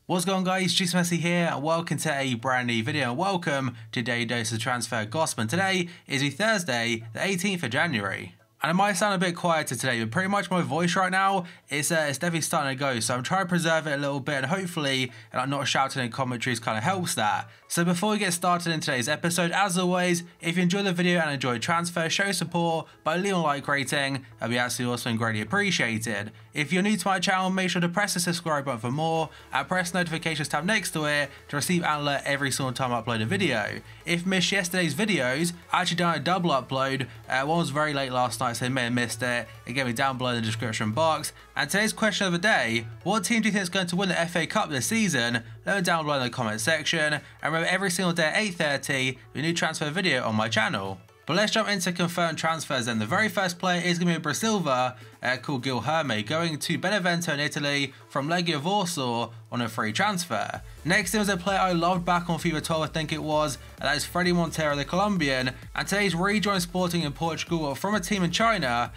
What's going on, guys? GRIEZMANN here and welcome to a brand new video and welcome to Daily Dose of Transfer Gossip. Today is Thursday, the 18th of January. And it might sound a bit quieter today, but pretty much my voice right now is definitely starting to go. So I'm trying to preserve it a little bit and hopefully not shouting in commentaries kind of helps that. So before we get started in today's episode, as always, if you enjoyed the video and enjoyed transfer, show support by leaving a like rating. That'd be absolutely awesome and greatly appreciated. If you're new to my channel, make sure to press the subscribe button for more and press the notifications tab next to it to receive an alert every single time I upload a video. If you missed yesterday's videos, I actually done a double upload. One was very late last night, so you may have missed it. Again, down below in the description box. And today's question of the day: what team do you think is going to win the FA Cup this season? Let me down below in the comment section. And remember, every single day at 8:30, a new transfer video on my channel. But let's jump into confirmed transfers then. The very first player is going to be a Brazilian called Guilherme, going to Benevento in Italy from Legia Warsaw on a free transfer. Next, there was a player I loved back on FIFA 12, I think it was, and that is Fredy Montero, the Colombian, and today he's rejoined Sporting in Portugal from a team in China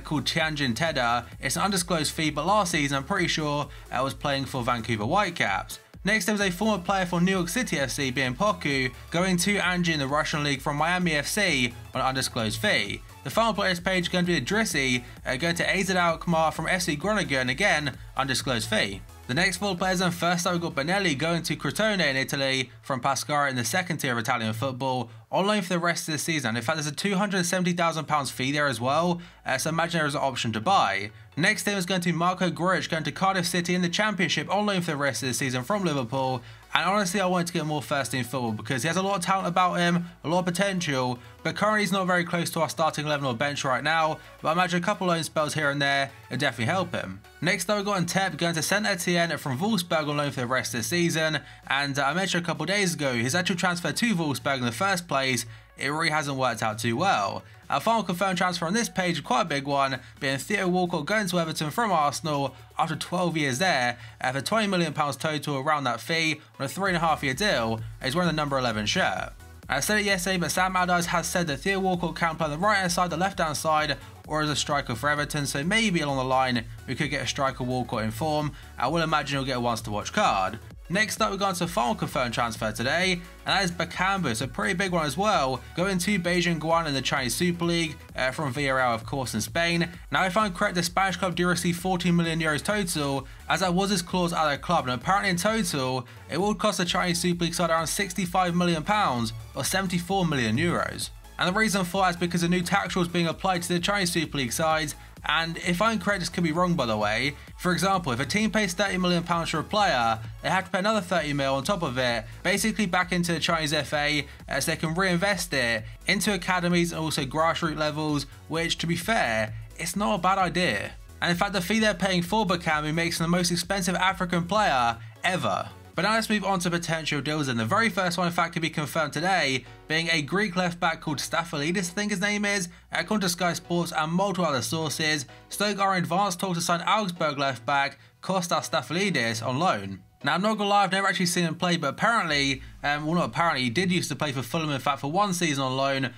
called Tianjin Teda. It's an undisclosed fee, but last season I'm pretty sure I was playing for Vancouver Whitecaps. Next, there was a former player for New York City FC, being Poku, going to Anji in the Russian League from Miami FC on an undisclosed fee. The final players page is going to be Idrissi, going to AZ Alkmaar from FC Groningen, again, undisclosed fee. The next four players, and first up we've got Benelli going to Crotone in Italy from Pescara in the second tier of Italian football, on loan for the rest of the season. In fact, there's a £270,000 fee there as well, so imagine there is an option to buy. Next team is going to be Marco Grujic going to Cardiff City in the Championship on loan for the rest of the season from Liverpool. And honestly, I wanted to get more first team football because he has a lot of talent about him, a lot of potential, but currently he's not very close to our starting 11 or bench right now. But I imagine a couple loan spells here and there will definitely help him. Next up, we've got Ntep going to Saint Etienne from Wolfsburg on loan for the rest of the season. And I mentioned a couple of days ago, his actual transfer to Wolfsburg in the first place, it really hasn't worked out too well. Our final confirmed transfer on this page is quite a big one, being Theo Walcott going to Everton from Arsenal after 12 years there for £20 million total around that fee on a 3.5-year deal. He's wearing the number 11 shirt. I said it yesterday, but Sam Allardyce has said that Theo Walcott can play on the right hand side, the left hand side, or as a striker for Everton, so maybe along the line we could get a striker Walcott in form. I will imagine he'll get a once to watch card. Next up, we've gone to the final confirmed transfer today, and that is BAKAMBU. It's a pretty big one as well, going to BEIJING GUOAN in the Chinese Super League from Villarreal, of course, in Spain. Now, if I'm correct, the Spanish club do receive €14 million total, as that was his clause at their club, and apparently in total, it would cost the Chinese Super League side around £65 million, or €74 million. And the reason for that is because a new tax rule is being applied to the Chinese Super League sides. And if I'm correct, this could be wrong by the way. For example, if a team pays £30 million for a player, they have to pay another £30 million on top of it, basically back into the Chinese FA, so they can reinvest it into academies and also grassroots levels, which, to be fair, it's not a bad idea. And in fact, the fee they're paying for BAKAMBU makes him the most expensive African player ever. But now let's move on to potential deals, and the very first one in fact could be confirmed today, being a Greek left back called Staffelidis, I think his name is, according to Sky Sports and multiple other sources. Stoke are in advanced talk to sign Augsburg left back Kostas Staffelidis on loan. Now, I'm not gonna lie, I've never actually seen him play, but apparently, well, not apparently, he did used to play for Fulham, in fact, for one season on loan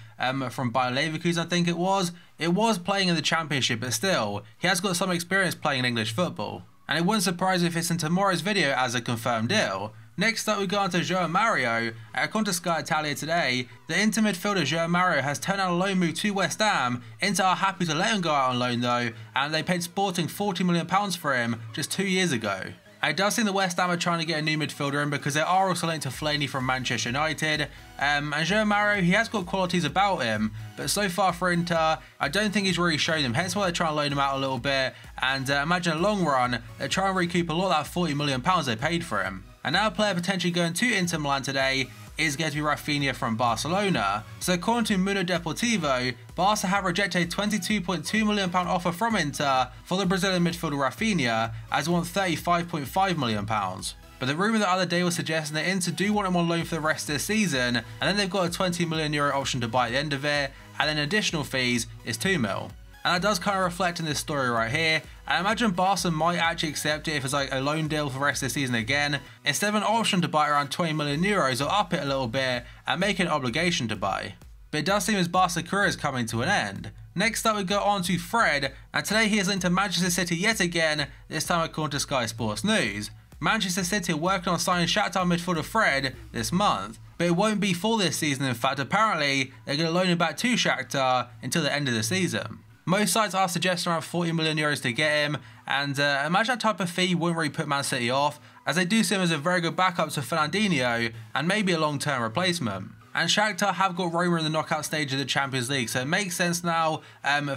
from Bayer Leverkusen, I think it was. It was playing in the Championship, but still, he has got some experience playing in English football. And it wouldn't surprise if it's in tomorrow's video as a confirmed deal. Next up, we go on to João Mario. According to Sky Italia today, the Inter midfielder João Mario has turned down a loan move to West Ham. Inter are happy to let him go out on loan though, and they paid Sporting £40 million for him just 2 years ago. It does seem the West Ham are trying to get a new midfielder in because they are also linked to Fellaini from Manchester United. And João Mario, he has got qualities about him, but so far for Inter, I don't think he's really shown them, hence why they're trying to loan him out a little bit. And imagine in the long run, they're trying to recoup a lot of that £40 million they paid for him. And now a player potentially going to Inter Milan today is going to be Rafinha from Barcelona. So according to Mundo Deportivo, Barca have rejected a £22.2 million offer from Inter for the Brazilian midfielder Rafinha, as they want £35.5 million. But the rumour the other day was suggesting that Inter do want him on loan for the rest of the season, and then they've got a €20 million option to buy at the end of it, and then additional fees is €2 million. And that does kind of reflect in this story right here. I imagine Barca might actually accept it if it's like a loan deal for the rest of the season again, instead of an option to buy around €20 million or up it a little bit and make it an obligation to buy. But it does seem as Barca's career is coming to an end. Next up we go on to Fred, and today he is linked to Manchester City yet again, this time according to Sky Sports News. Manchester City are working on signing Shakhtar midfielder Fred this month, but it won't be for this season. In fact, apparently they're going to loan him back to Shakhtar until the end of the season. Most sites are suggesting around 40 million euros to get him, and imagine that type of fee wouldn't really put Man City off, as they do see him as a very good backup to Fernandinho and maybe a long-term replacement. And Shakhtar have got Roma in the knockout stage of the Champions League, so it makes sense now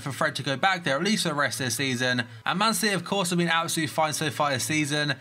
for Fred to go back there, at least for the rest of the season. And Man City, of course, have been absolutely fine so far this season,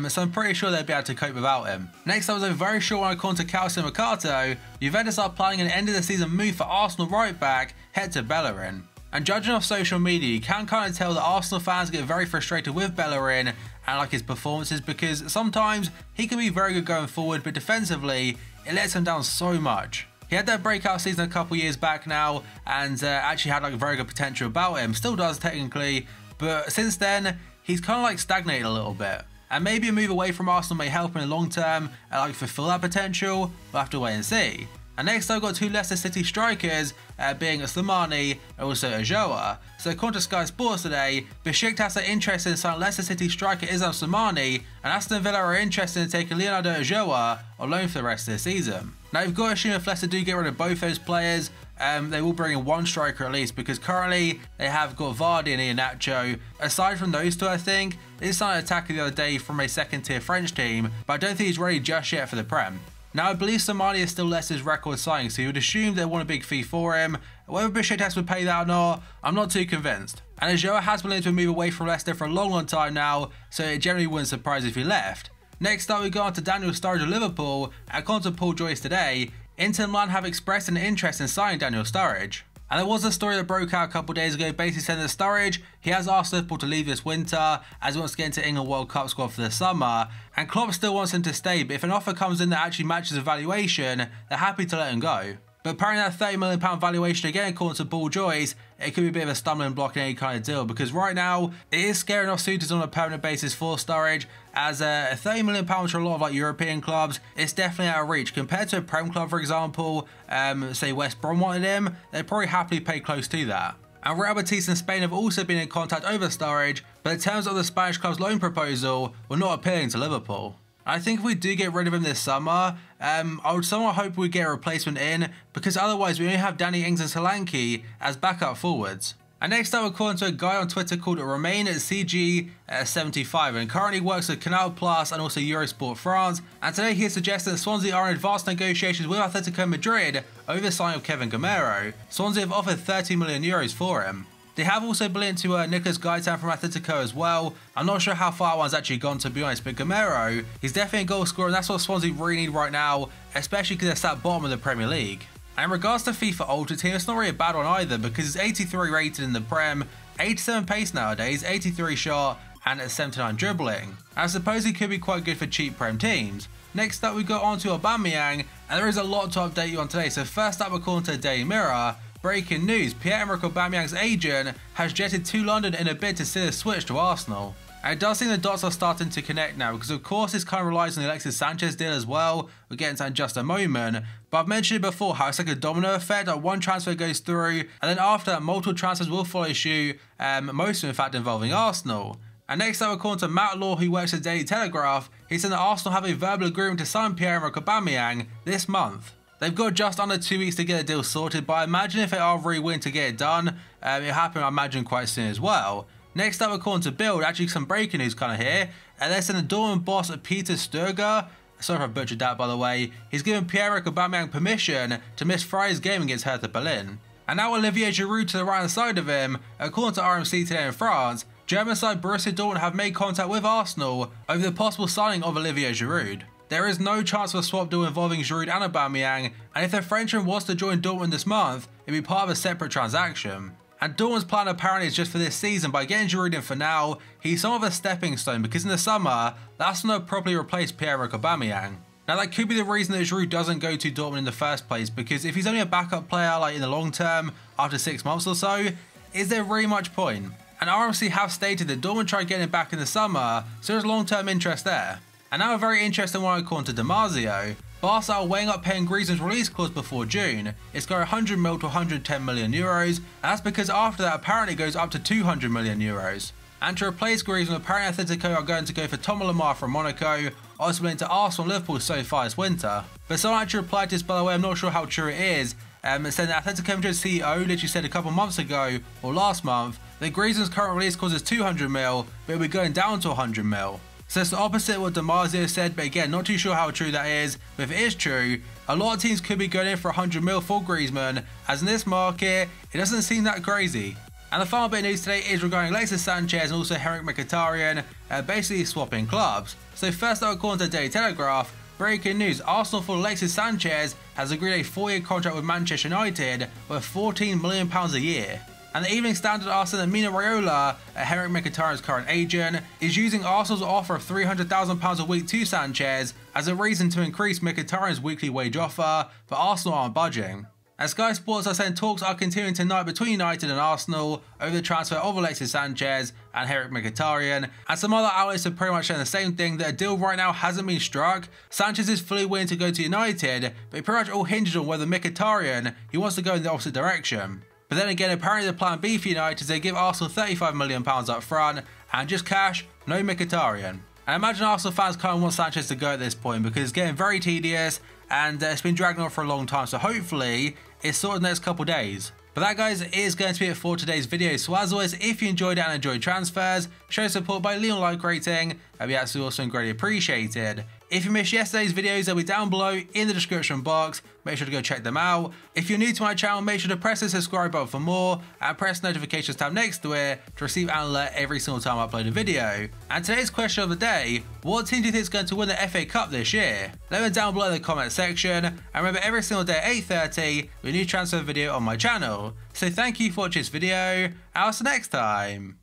so I'm pretty sure they'll be able to cope without him. Next up was a very short one according to Calcio Mercato. Juventus are planning an end-of-the-season move for Arsenal right-back Hector Bellerin. And judging off social media, you can kind of tell that Arsenal fans get very frustrated with Bellerin and like his performances, because sometimes he can be very good going forward, but defensively, it lets him down so much. He had that breakout season a couple years back now, and actually had like very good potential about him. Still does technically, but since then, he's kind of like stagnated a little bit. And maybe a move away from Arsenal may help in the long term and like fulfill that potential. We'll have to wait and see. And next I've got two Leicester City strikers, being Slimani and also Ulloa. So according to Sky Sports today, Besiktas are interested in signing Leicester City striker Islam Slimani, and Aston Villa are interested in taking Leonardo Ulloa on loan for the rest of the season. Now you've got to assume if Leicester do get rid of both those players, they will bring in one striker at least, because currently they have got Vardy and Iheanacho. Aside from those two, I think, they signed an attacker the other day from a second tier French team, but I don't think he's ready just yet for the Prem. Now, I believe Slimani is still Leicester's record signing, so you would assume they want a big fee for him. Whether Besiktas would pay that or not, I'm not too convinced. And Ulloa has been able to move away from Leicester for a long time now, so it generally wouldn't surprise if he left. Next up, we go on to Daniel Sturridge of Liverpool. According to Paul Joyce today, Inter Milan have expressed an interest in signing Daniel Sturridge. And there was a story that broke out a couple days ago, basically saying that Sturridge, he has asked Liverpool to leave this winter as he wants to get into England World Cup squad for the summer, and Klopp still wants him to stay, but if an offer comes in that actually matches the valuation, they're happy to let him go. But apparently that £30 million valuation, again according to Paul Joyce, it could be a bit of a stumbling block in any kind of deal, because right now it is scaring off suitors on a permanent basis for Sturridge, as £30 million for a lot of like European clubs, it's definitely out of reach. Compared to a Prem club, for example, say West Brom wanted him, they'd probably happily pay close to that. And Real Betis in Spain have also been in contact over Sturridge, but in terms of the Spanish club's loan proposal, were not appealing to Liverpool. I think if we do get rid of him this summer, I would somewhat hope we get a replacement in, because otherwise we only have Danny Ings and Solanke as backup forwards. And next up, according to a guy on Twitter called Romain at CG75, and currently works at Canal Plus and also Eurosport France, and today he has suggested that Swansea are in advanced negotiations with Atletico Madrid over the signing of Kevin Gamero. Swansea have offered €30 million for him. They have also been into Nicolas Gaitan from Atletico as well. I'm not sure how far that one's actually gone, to be honest, but Gamero, he's definitely a goal scorer, and that's what Swansea really need right now, especially because they're sat bottom of the Premier League. And in regards to FIFA Ultra Team, it's not really a bad one either, because it's 83 rated in the Prem, 87 pace nowadays, 83 shot, and 79 dribbling. I suppose he could be quite good for cheap Prem teams. Next up, we go on to Aubameyang, and there is a lot to update you on today. So first up, according to the Daily Mirror, breaking news, Pierre-Emerick Aubameyang's agent has jetted to London in a bid to see a switch to Arsenal. And it does seem the dots are starting to connect now, because of course this kind of relies on the Alexis Sanchez deal as well. We'll get into that in just a moment. But I've mentioned it before, how it's like a domino effect, like one transfer goes through, and then after that multiple transfers will follow suit, most of them in fact involving Arsenal. And next up, according to Matt Law, who works at Daily Telegraph, he said that Arsenal have a verbal agreement to sign Pierre-Emerick Aubameyang this month. They've got just under 2 weeks to get the deal sorted, but I imagine if they are really willing to get it done, it'll happen, I imagine, quite soon as well. Next up, according to Bild, actually some breaking news kind of here, and they're saying the Dortmund boss Peter Stöger, sorry if I butchered that by the way, he's given Pierre-Emerick Aubameyang permission to miss Friday's game against Hertha Berlin. And now Olivier Giroud to the right hand side of him, according to RMC today in France, German side Borussia Dortmund have made contact with Arsenal over the possible signing of Olivier Giroud. There is no chance of a swap deal involving Giroud and Aubameyang, and if the Frenchman was to join Dortmund this month, it'd be part of a separate transaction. And Dortmund's plan apparently is just for this season. By getting Giroud in for now, he's somewhat of a stepping stone, because in the summer, that's when they'll probably replace Pierre-Emerick Aubameyang. Now that could be the reason that Giroud doesn't go to Dortmund in the first place, because if he's only a backup player like in the long term, after 6 months or so, is there really much point? And RMC have stated that Dortmund tried getting him back in the summer, so there's long-term interest there. And now a very interesting one according to Damasio. Barca are weighing up paying Griezmann's release clause before June. It's got 100 mil to 110 million euros, and that's because after that apparently it goes up to 200 million euros. And to replace Griezmann, apparently Atletico are going to go for Thomas Lemar from Monaco, also linked to Arsenal and Liverpool so far this winter. But someone actually replied to this, by the way, I'm not sure how true it is, saying that Atletico Madrid CEO literally said a couple months ago, or last month, that Griezmann's current release cost is 200 mil, but it'll be going down to 100 mil. So it's the opposite of what Damasio said, but again, not too sure how true that is. But if it is true, a lot of teams could be going in for 100 mil for Griezmann, as in this market, it doesn't seem that crazy. And the final bit of news today is regarding Alexis Sanchez and also Henrik Mkhitaryan, basically swapping clubs. So first up, according to the Daily Telegraph, breaking news, Arsenal for Alexis Sanchez has agreed a 4-year contract with Manchester United worth £14 million a year. And the Evening Standard asked that Mina Raiola, Henrik Mkhitaryan's current agent, is using Arsenal's offer of £300,000 a week to Sanchez as a reason to increase Mkhitaryan's weekly wage offer, but Arsenal aren't budging. As Sky Sports are saying, talks are continuing tonight between United and Arsenal over the transfer of Alexis Sanchez and Henrik Mkhitaryan, and some other outlets have pretty much saying the same thing, that a deal right now hasn't been struck. Sanchez is fully willing to go to United, but it pretty much all hinges on whether Mkhitaryan, he wants to go in the opposite direction. But then again, apparently the plan B for United is they give Arsenal £35 million up front and just cash, no Mkhitaryan. And I imagine Arsenal fans kind of want Sanchez to go at this point because it's getting very tedious and it's been dragging on for a long time, so hopefully it's sorted in the next couple days. But that, guys, is going to be it for today's video. So as always, if you enjoyed it and enjoyed transfers, show support by leaving a like rating. That'd be absolutely awesome and greatly appreciated. If you missed yesterday's videos, they'll be down below in the description box. Make sure to go check them out. If you're new to my channel, make sure to press the subscribe button for more and press the notifications tab next to it to receive an alert every single time I upload a video. And today's question of the day, what team do you think is going to win the FA Cup this year? Let me know down below in the comment section. And remember, every single day at 8:30, with a new transfer video on my channel. So thank you for watching this video, and I'll see you next time.